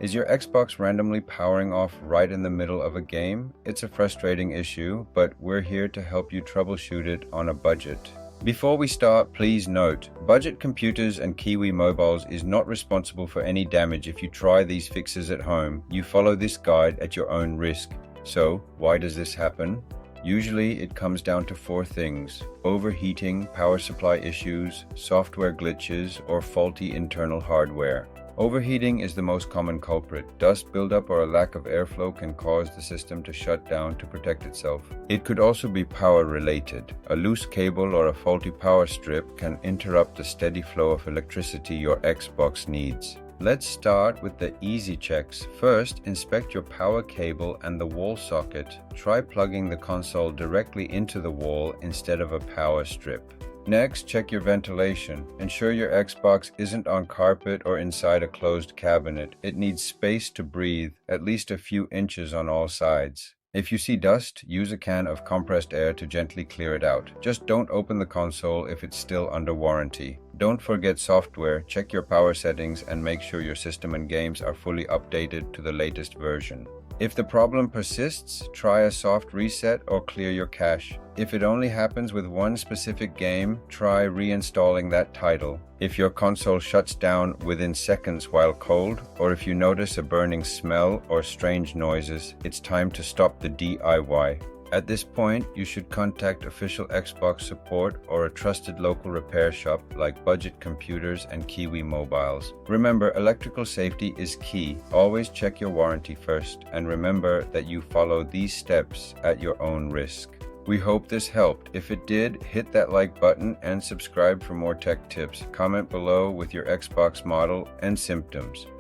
Is your Xbox randomly powering off right in the middle of a game? It's a frustrating issue, but we're here to help you troubleshoot it on a budget. Before we start, please note, Budget Computers and Kiwi Mobiles is not responsible for any damage if you try these fixes at home. You follow this guide at your own risk. So, why does this happen? Usually, it comes down to 4 things: overheating, power supply issues, software glitches, or faulty internal hardware. Overheating is the most common culprit. Dust buildup or a lack of airflow can cause the system to shut down to protect itself. It could also be power related. A loose cable or a faulty power strip can interrupt the steady flow of electricity your Xbox needs. Let's start with the easy checks. First, inspect your power cable and the wall socket. Try plugging the console directly into the wall instead of a power strip. Next, check your ventilation. Ensure your Xbox isn't on carpet or inside a closed cabinet. It needs space to breathe, at least a few inches on all sides. If you see dust, use a can of compressed air to gently clear it out. Just don't open the console if it's still under warranty. Don't forget software. Check your power settings and make sure your system and games are fully updated to the latest version. If the problem persists, try a soft reset or clear your cache. If it only happens with one specific game, try reinstalling that title. If your console shuts down within seconds while cold, or if you notice a burning smell or strange noises, it's time to stop the DIY. At this point, you should contact official Xbox support or a trusted local repair shop like Budget Computers and Kiwi Mobiles. Remember, electrical safety is key. Always check your warranty first, and remember that you follow these steps at your own risk. We hope this helped. If it did, hit that like button and subscribe for more tech tips. Comment below with your Xbox model and symptoms.